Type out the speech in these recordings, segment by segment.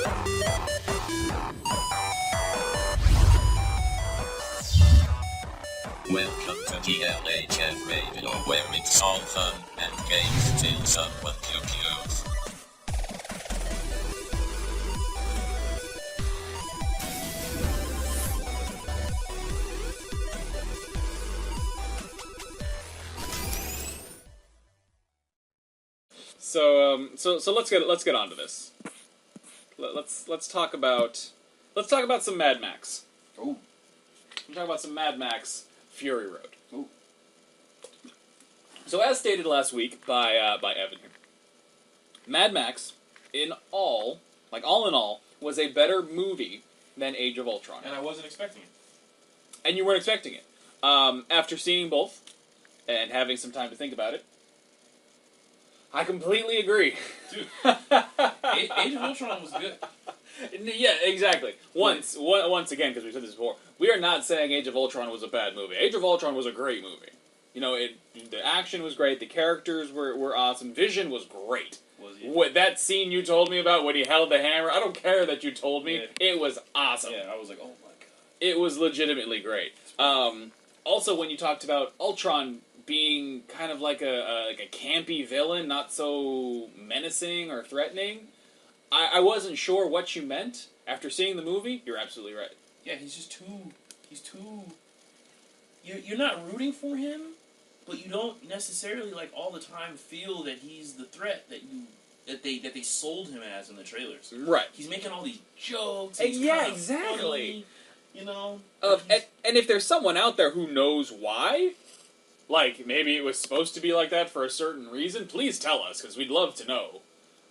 Welcome to GLHF Radio, where it's all fun and games till someone pukes. So let's get on to this. Let's talk about some Mad Max. Ooh. We're talking about some Mad Max Fury Road. Ooh. So as stated last week by Evan here, Mad Max, all in all, was a better movie than Age of Ultron. And I wasn't expecting it. And you weren't expecting it. After seeing both and having some time to think about it, I completely agree. Dude, Age of Ultron was good. Yeah, exactly. Once again, because we said this before, we are not saying Age of Ultron was a bad movie. Age of Ultron was a great movie. You know, the action was great, the characters were awesome, Vision was great. Was he? What, that scene you told me about when he held the hammer, I don't care that you told me, Yeah. it was awesome. Yeah, I was like, oh my god. It was legitimately great. Also, when you talked about Ultron being kind of like a campy villain, not so menacing or threatening, I wasn't sure what you meant. After seeing the movie, you're absolutely right. Yeah, he's too... You're not rooting for him, but you don't necessarily, like, all the time feel that he's the threat that they sold him as in the trailers. Right. He's making all these jokes. Yeah, exactly. Funny, you know? And if there's someone out there who knows why, like, maybe it was supposed to be like that for a certain reason, please tell us, because we'd love to know.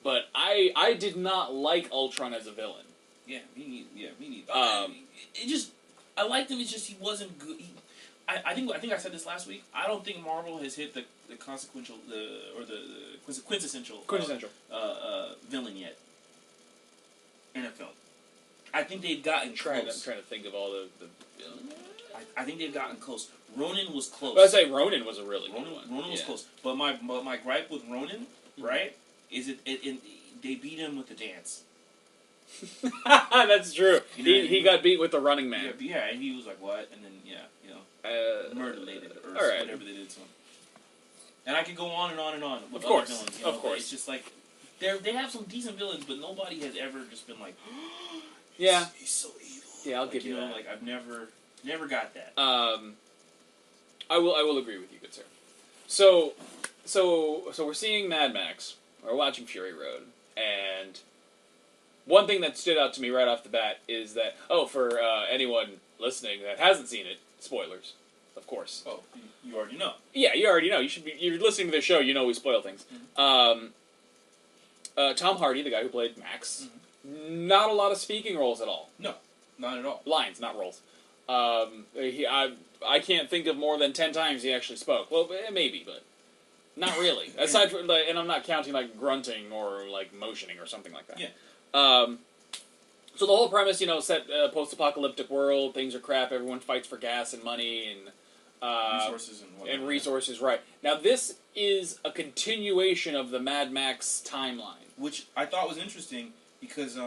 But I did not like Ultron as a villain. Yeah, me neither. I liked him. It's just he wasn't good. I think I said this last week. I don't think Marvel has hit the quintessential villain yet in a film. I think they've gotten close. I'm trying to think of all the villains. I think they've gotten close. Ronan was close. I say Ronan was a really good one. Ronan was close. But my gripe with Ronan, right, is they beat him with the dance. That's true. You know, he got beat with the Running Man. Yeah, and he was like, what? And then, murder-related, or right. whatever they did to him. And I could go on and on and on with of course, other villains. of course. It's just like, they have some decent villains, but nobody has ever just been like, yeah. He's so evil. Yeah, I'll give you that. Like, I've never got that. I will agree with you, good sir. So we're seeing Mad Max. We're watching Fury Road, and one thing that stood out to me right off the bat is that, for anyone listening that hasn't seen it, spoilers, of course. Oh, you already know. Yeah, you already know. You're listening to the show, you know we spoil things. Mm-hmm. Tom Hardy, the guy who played Max, not a lot of speaking roles at all. No, not at all. Lines, not roles. I can't think of more than 10 times he actually spoke. Well, maybe, but not really. Aside from, and I'm not counting like grunting or like motioning or something like that. Yeah. So the whole premise, set post-apocalyptic world, things are crap, everyone fights for gas and money and resources and whatnot. And resources, right. Now this is a continuation of the Mad Max timeline. Which I thought was interesting because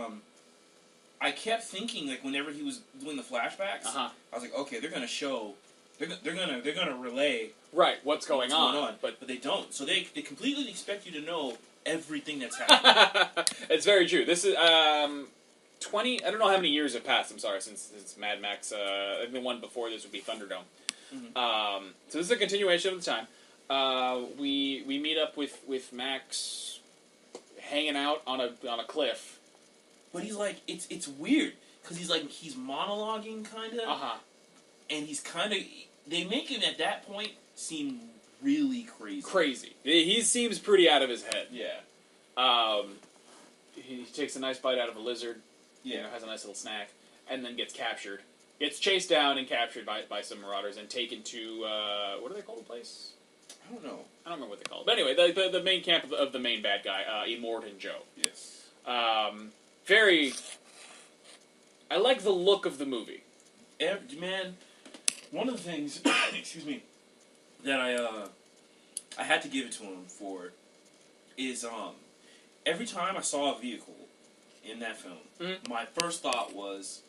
I kept thinking, like, whenever he was doing the flashbacks, I was like, okay, they're gonna show, they're gonna relay what's going on. But they don't. So they completely expect you to know everything that's happening. It's very true. This is 20. I don't know how many years have passed. I'm sorry, since Mad Max. I think the one before this would be Thunderdome. Mm-hmm. So this is a continuation of the time. We meet up with Max hanging out on a cliff. But he's like, it's weird because he's monologuing kind of, and he's kind of. They make him at that point seem really crazy. He seems pretty out of his head. Yeah. He takes a nice bite out of a lizard. Yeah. Has a nice little snack, and then gets captured. Gets chased down and captured by some marauders and taken to what do they call the place? I don't know. I don't remember what they call it. But anyway, the main camp of the main bad guy, Immortan Joe. Yes. Very. I like the look of the movie. Man, one of the things, excuse me, that I had to give it to him for is every time I saw a vehicle in that film, Mhm. my first thought was,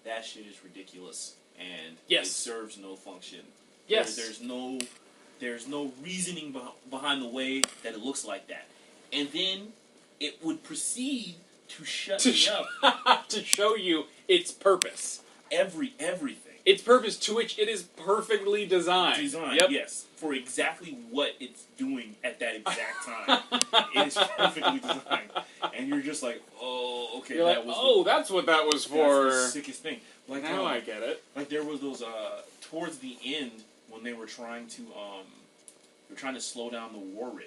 that shit is ridiculous, and Yes. it serves no function. Yes. There's no reasoning behind the way that it looks like that. And then it would proceed to shut me up to show you its purpose. everything. Its purpose to which it is perfectly designed. Yep. Yes, for exactly what it's doing at that exact time. It is perfectly designed. And you're just like, oh, okay, You're like, that's what that was for. That's the sickest thing. Like, now I get it. Like, there was those, towards the end, when they were trying to slow down the war rig.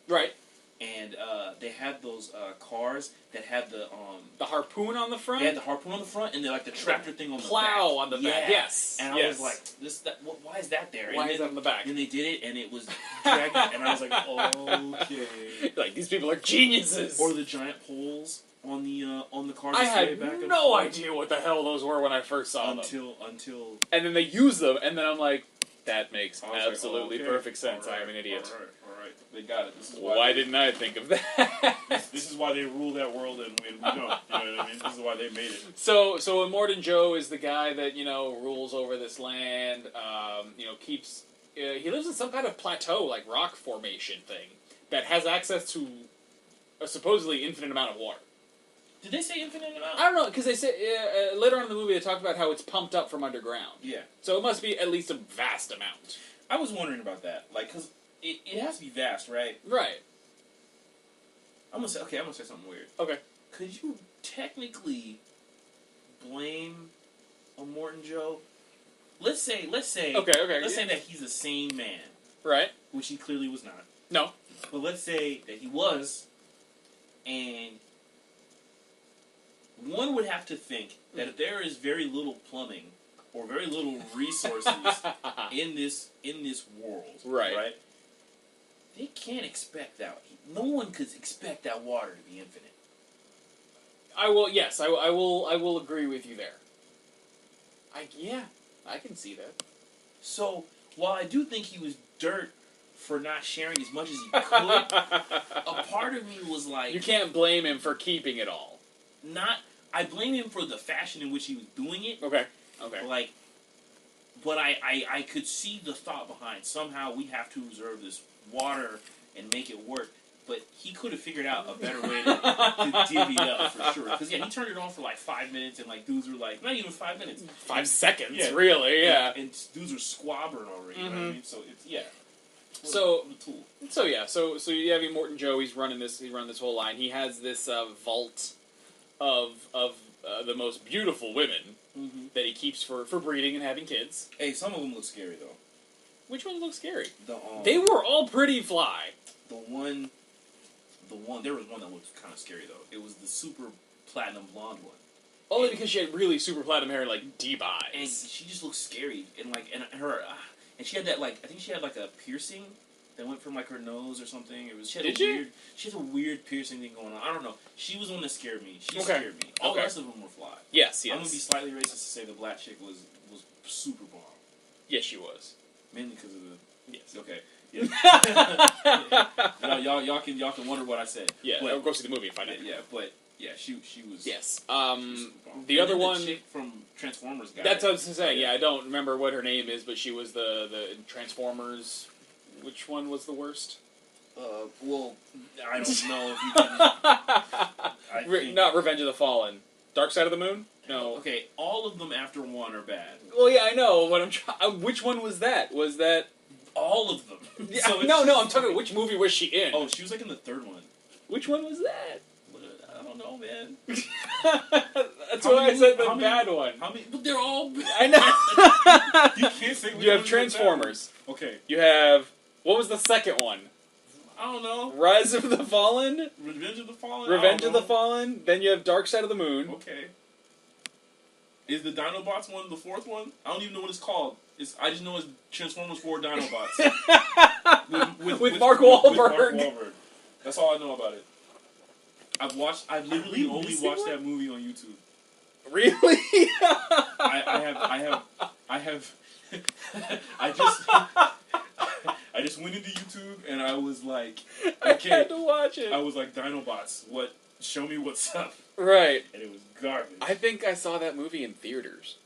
Right. And they had those cars that had the harpoon on the front. They had the harpoon on the front, and the tractor thing on the back. Plow on the back. Yes. And I was like, why is that there? Why is that on the back? And they did it, and it was dragging, and I was like, okay. Like, these people are geniuses. Or the giant poles on the cars. I that sway had back and no forth. idea what the hell those were when I first saw them. Until. And then they use them, and then I'm like, that makes I was absolutely like, okay, perfect sense. all right, I am an idiot. All right. They got it. This is Why didn't I think of that? This is why they rule that world, and we don't. You know what I mean? This is why they made it. So Immortan Joe is the guy that, rules over this land, keeps... he lives in some kind of plateau, like rock formation thing, that has access to a supposedly infinite amount of water. Did they say infinite amount? I don't know, because they say later on in the movie they talked about how it's pumped up from underground. Yeah. So it must be at least a vast amount. I was wondering about that, like, because it has to be vast, right? Right. I'm gonna say something weird. Okay. Could you technically blame Immortan Joe? Let's say. Okay. Let's say that he's a sane man, Right. which he clearly was not. No. But let's say that he was, and one would have to think that if there is very little plumbing or very little resources in this world, right? They can't expect that. No one could expect that water to be infinite. I will agree with you there. I can see that. So, while I do think he was dirt for not sharing as much as he could, a part of me was like... You can't blame him for keeping it all. I blame him for the fashion in which he was doing it. Okay. But I could see the thought behind, somehow we have to reserve this water and make it work. But he could have figured out a better way to divvy it up, for sure. Because, he turned it on for like 5 minutes, and like dudes were like, not even 5 minutes. 5 seconds, really, yeah. And dudes were squabbering already, you know what I mean? So, it's, So the tool. So you have Immortan Joe, he's running this whole line. He has this vault of the most beautiful women that he keeps for breeding and having kids. Hey, some of them look scary, though. Which ones look scary? They They were all pretty fly. There was one that looked kind of scary, though. It was the super platinum blonde one. Only because she had really super platinum hair and, like, deep eyes. And she just looked scary. And, like, and she had that, like, I think she had, like, a piercing that went from, like, her nose or something. She had a weird piercing thing going on. I don't know. She was the one that scared me. She scared me. All the rest of them were fly. Yes. I'm going to be slightly racist to say the black chick was super bomb. Yes, she was. Mainly because of the... Yes. Okay. Yeah. Y'all can wonder what I said. Yeah, but, go see the movie and find out. Yeah, but she was. Yes. The other one, the chick from Transformers guy. That's what I was saying. Yeah, I don't remember what her name is, but she was the Transformers. Which one was the worst? Well, I don't know if you can. Not Revenge of the Fallen. Dark Side of the Moon. No. Okay, all of them after one are bad. Well, yeah, I know. But which one was that? Was that all of them? Yeah, so no. I'm talking about which movie was she in? Oh, she was like in the third one. Which one was that? I don't know, man. That's why I said the bad one. How many? But they're all. I know. You can't say. You have Transformers. Okay. You have what was the second one? I don't know. Rise of the Fallen. Revenge of the Fallen. Revenge of the Fallen. Then you have Dark Side of the Moon. Okay. Is the Dinobots one the fourth one? I don't even know what it's called. I just know it's Transformers 4 Dinobots. with Mark Wahlberg. With Mark Wahlberg. That's all I know about it. I've literally only watched that movie on YouTube. Really? I just went into YouTube and I was like, okay. I had to watch it. I was like, Dinobots, what show me what's up. Right. And it was garbage. I think I saw that movie in theaters.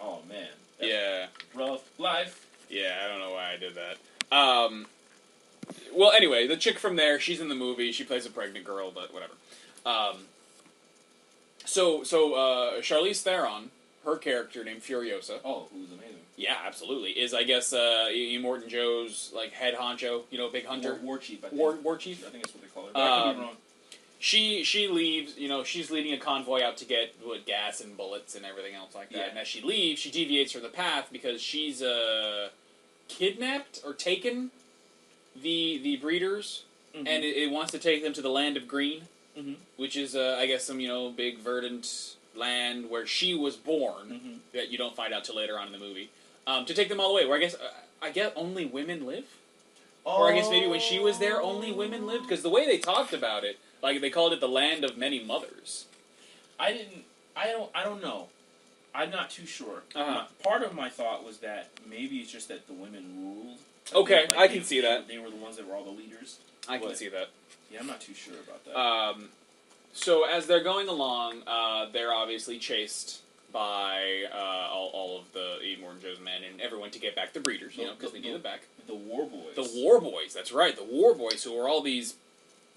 Oh, man. That's Yeah. rough life. Yeah, I don't know why I did that. Well, anyway, the chick from there, she's in the movie. She plays a pregnant girl, but whatever. So Charlize Theron, her character named Furiosa. Oh, who's amazing. Yeah, absolutely. Is, I guess, Immortan Joe's, like, head honcho, big hunter. War chief, I think. War chief? I think that's what they call her. But I could be wrong. She leaves, she's leading a convoy out to get gas and bullets and everything else like that. Yeah. And as she leaves, she deviates from the path because she's kidnapped or taken the breeders, Mm-hmm. and it wants to take them to the land of green, Mm-hmm. which is, I guess, some, big verdant land where she was born, Mm-hmm. that you don't find out till later on in the movie, to take them all the way, where I guess only women live? Or I guess maybe when she was there, only women lived? Because the way they talked about it, like, they called it the land of many mothers. I don't know. I'm not too sure. Uh-huh. Part of my thought was that maybe it's just that the women ruled. Okay, I can see that. They were the ones that were all the leaders. I can see that. Yeah, I'm not too sure about that. So as they're going along, they're obviously chased by all of the Immortan Joe's men and everyone to get back the breeders, because they need them back. The War Boys. The War Boys, that's right, the War Boys, who are all these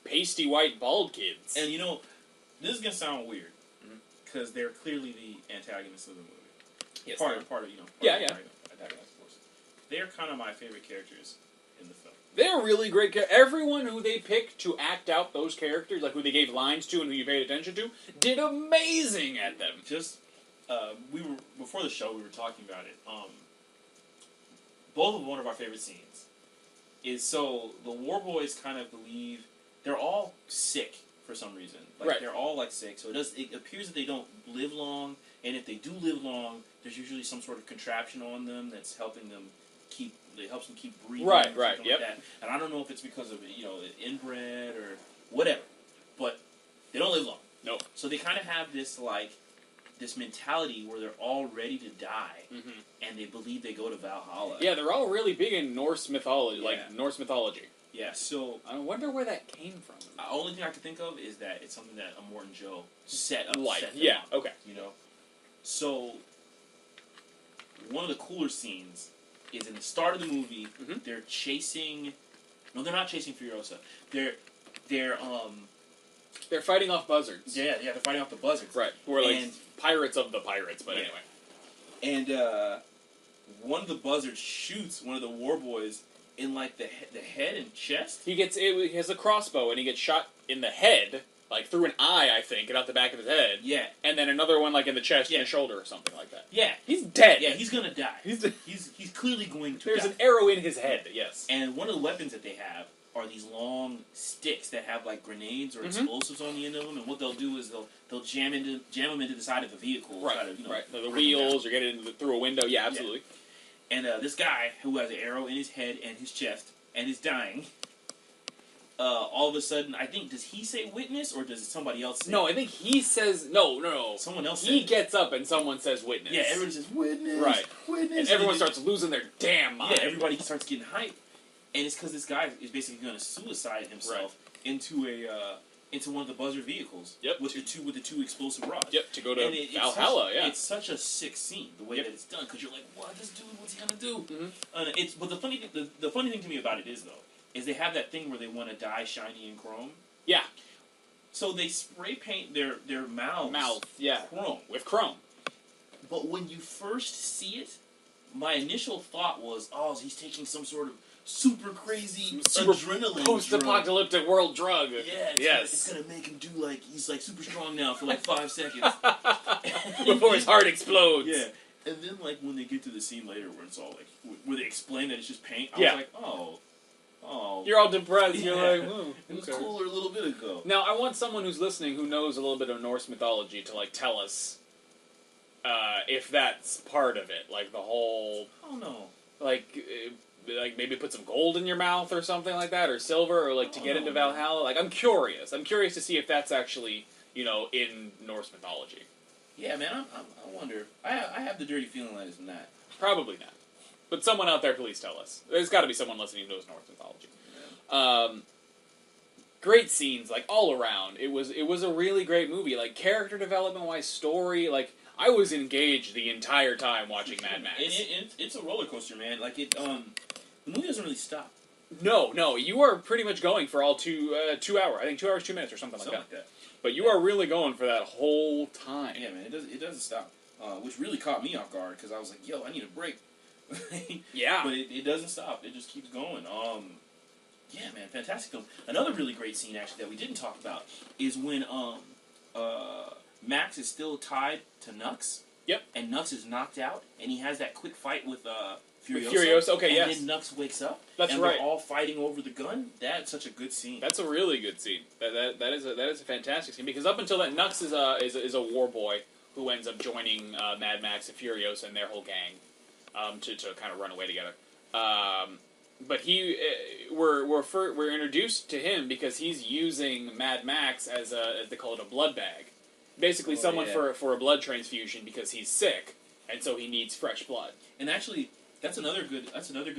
pasty white bald kids. And this is gonna sound weird Mhm. because they're clearly the antagonists of the movie. Yes, part of Yeah, the yeah. antagonist forces. They're kind of my favorite characters in the film. They're really great characters. Everyone who they picked to act out those characters, like who they gave lines to and who you paid attention to, did amazing at them. Just before the show we were talking about it. Both of one of our favorite scenes is so the War Boys kind of believe they're all sick for some reason. Like Right. they're all like sick. So it appears that they don't live long, and if they do live long, there's usually some sort of contraption on them that's helping them helps them keep breathing. Right, or right, something yep. like that. And I don't know if it's because of inbred or whatever, but they don't live long. Nope. So they kind of have this mentality where they're all ready to die, Mm-hmm. and they believe they go to Valhalla. Yeah, they're all really big in Norse mythology, Yeah. Norse mythology. Yeah. So I wonder where that came from. the only thing I can think of is that it's something that Immortan Joe set them Yeah, up, okay. So one of the cooler scenes is in the start of the movie. Mhm. They're chasing. No, they're not chasing Furiosa. They're fighting off buzzards. they're fighting off the buzzards. Right. Who are like And- pirates of the pirates, but Yeah. anyway. And one of the buzzards shoots one of the War Boys in like the head and chest. He has a crossbow and he gets shot in the head, like through an eye, I think, and out the back of his head. Yeah. And then another one like in the chest Yeah. and the shoulder or something like that. Yeah. He's dead. Yeah, he's gonna die. He's clearly going to There's die. an arrow in his head, yes. And one of the weapons that they have are these long sticks that have like grenades or Mhm. explosives on the end of them. And what they'll do is they'll jam them into the side of the vehicle. Right, try to, right. The break them wheels down. or get it through a window. Yeah, absolutely. And this guy who has an arrow in his head and his chest and is dying. All of a sudden, I think, does he say witness or does somebody else say? No, I think he says no. Someone else. He said it. gets up and someone says witness. Yeah, everyone says witness. Right. Witness. And everyone then- starts losing their damn mind. Yeah, everybody starts getting hyped, and it's because this guy is basically going to suicide himself into one of the buzzard vehicles. Yep. With the two explosive rods. Yep, to go to And it's Valhalla. It's such a sick scene the way Yep. that it's done because you're like, what? This dude, what's he gonna do? Mhm. But the funny thing to me about it is they have that thing where they want to dye shiny in chrome. Yeah. So they spray paint their mouths. Yeah. Chrome. With chrome. But when you first see it, my initial thought was, oh, he's taking some sort of super crazy Super adrenaline drug. Post-apocalyptic world drug. Yeah, it's gonna make him do he's super strong now for 5 seconds. Before his heart explodes. Yeah. And then when they get to the scene later where it's all where they explain that it's just paint, I Yeah. was like, oh. You're all depressed. You're Yeah. like, oh, It was okay. cooler a little bit ago. Now, I want someone who's listening who knows a little bit of Norse mythology to tell us if that's part of it, like the whole, I don't know. like maybe put some gold in your mouth or something like that, or silver, or to get into Valhalla. Like, I'm curious. I'm curious to see if that's actually in Norse mythology. Yeah, man, I wonder. I have the dirty feeling that it's not. Probably not. But someone out there, please tell us. There's got to be someone listening who knows Norse mythology. great scenes, like, all around. It was a really great movie. Like, character development-wise, story, like, I was engaged the entire time watching Mad Max. It's a roller coaster, man. Like, the movie doesn't really stop. No, you are pretty much going for all 2 hours. I think 2 hours, 2 minutes or something like that. But you are really going for that whole time. Yeah, man, it doesn't stop. Which really caught me off guard, because I was like, yo, I need a break. Yeah. But it doesn't stop. It just keeps going. Yeah, man, fantastic film. Another really great scene, actually, that we didn't talk about is when Max is still tied to Nux. Yep. And Nux is knocked out, and he has that quick fight with Furiosa. Furiosa, okay, yes. And then Nux wakes up. That's and right. They're all fighting over the gun. That's such a good scene. That's a really good scene. That is a fantastic scene, because up until then, Nux is a war boy who ends up joining Mad Max and Furiosa and their whole gang to kind of run away together. But we're introduced to him because he's using Mad Max as they call it, a blood bag. Basically, someone for a blood transfusion because he's sick, and so he needs fresh blood. And actually, that's another good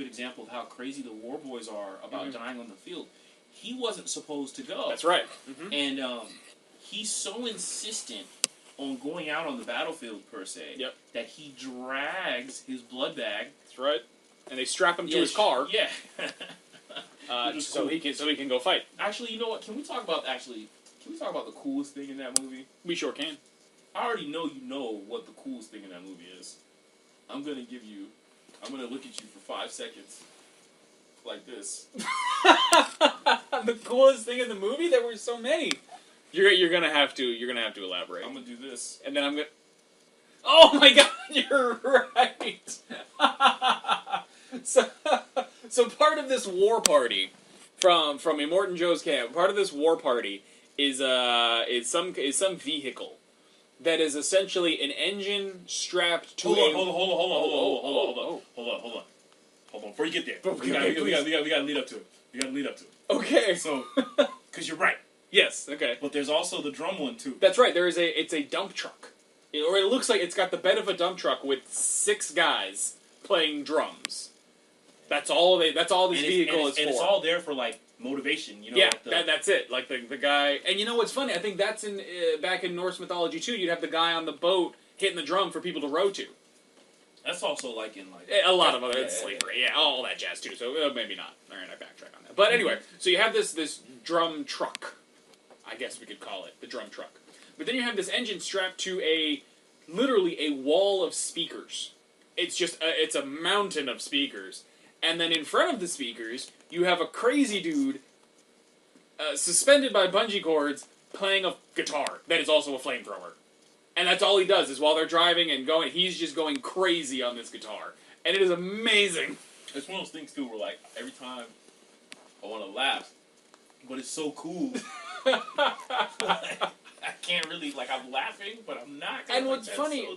example of how crazy the war boys are about dying on the field. He wasn't supposed to go. That's right. And he's so insistent on going out on the battlefield, per se, that he drags his blood bag. That's right. And they strap him to his car. Yeah. So he can go fight. Actually, you know what? Can we talk about the coolest thing in that movie? We sure can. I already know you know what the coolest thing in that movie is. I'm gonna look at you for 5 seconds. Like this. The coolest thing in the movie? There were so many. You're gonna have to elaborate. I'm gonna do this. And then I'm gonna... Oh my god, you're right! So part of this war party from Immortan Joe's camp, part of this war party is some vehicle that is essentially an engine strapped to Hold on. Before you get there, we gotta lead up to it. Okay. So, because you're right. Yes. Okay. But there's also the drum one too. That's right. It's a dump truck, or it looks like it's got the bed of a dump truck with 6 guys playing drums. That's all this vehicle is for. And it's all there for, like, motivation, you know? Yeah, like that's it. Like, the guy... And you know what's funny? I think that's back in Norse mythology, too. You'd have the guy on the boat hitting the drum for people to row to. That's also, like, in, like... A lot of other... slavery, all that jazz, too. So, maybe not. All right, I backtrack on that. But anyway, so you have this drum truck. I guess we could call it the drum truck. But then you have this engine strapped to literally a wall of speakers. It's a mountain of speakers. And then in front of the speakers, you have a crazy dude suspended by bungee cords playing a guitar that is also a flamethrower. And that's all he does, is while they're driving and going, he's just going crazy on this guitar. And it is amazing. It's one of those things, too, where, like, every time I want to laugh, but it's so cool. I can't really, like, I'm laughing, but I'm not. And what's funny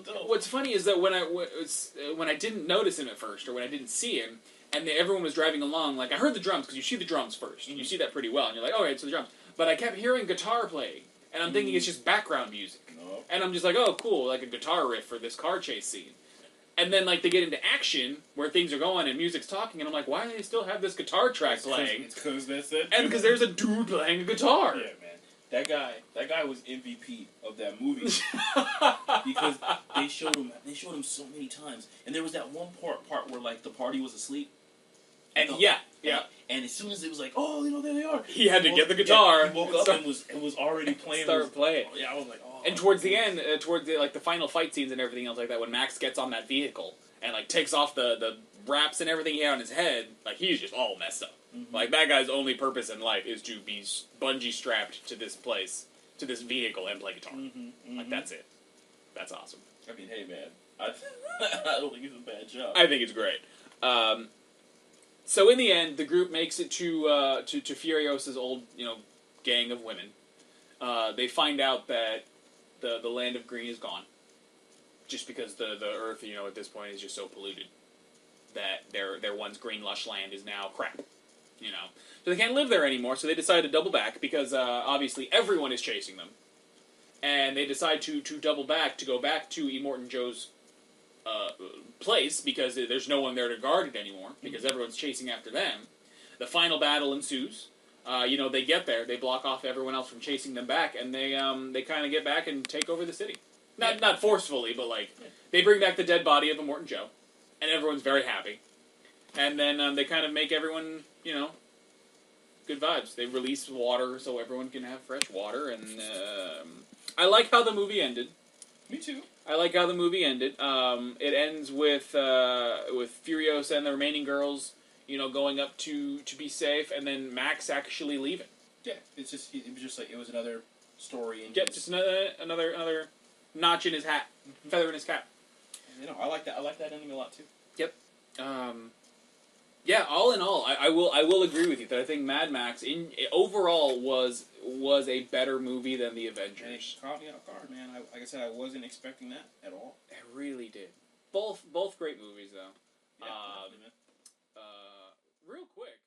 is that when I didn't notice him at first, or when I didn't see him, and everyone was driving along, like, I heard the drums, because you see the drums first. You see that pretty well, and you're like, oh, right, it's the drums. But I kept hearing guitar playing, and I'm thinking it's just background music. No. And I'm just like, oh, cool, like a guitar riff for this car chase scene. And then, like, they get into action, where things are going, and music's talking, and I'm like, why do they still have this guitar track playing? It's because that's it. And because there's a dude playing a guitar. Yeah, man. That guy was MVP of that movie. Because they showed him so many times. And there was that one part where, like, the party was asleep. And And as soon as it was like, oh, you know, there they are. He had to get the guitar. He woke up and was already playing. Start playing. Yeah, I was like, oh. And towards the end, towards the final fight scenes and everything else like that, when Max gets on that vehicle and, like, takes off the wraps and everything he had on his head, like, he's just all messed up. Mm-hmm. Like, that guy's only purpose in life is to be bungee strapped to this place, to this vehicle, and play guitar. Mm-hmm, mm-hmm. Like, that's it. That's awesome. I mean, hey, man, I don't think it's a bad job. I think it's great. So in the end, the group makes it to Furiosa's old, gang of women. They find out that the land of green is gone, just because the earth, at this point is just so polluted that their once green lush land is now crap. So they can't live there anymore. So they decide to double back because obviously everyone is chasing them, and they decide to double back to go back to Immortan Joe's place because there's no one there to guard it anymore because everyone's chasing after them. The final battle ensues. They get there, they block off everyone else from chasing them back, and they kind of get back and take over the city. Not forcefully, but they bring back the dead body of Immortan Joe, and everyone's very happy. And then they kind of make everyone, good vibes. They release water so everyone can have fresh water, and I like how the movie ended. Me too. I like how the movie ended. It ends with Furiosa and the remaining girls, going up to be safe, and then Max actually leaving. Yeah, it was just like it was another story. And just another notch in his hat, feather in his cap. I like that. I like that ending a lot too. Yep. Yeah. All in all, I will agree with you that I think Mad Max overall was a better movie than the Avengers. And it caught me off guard, man. Like I said, I wasn't expecting that at all. It really did. Both great movies though. Yeah, definitely, man. Real quick.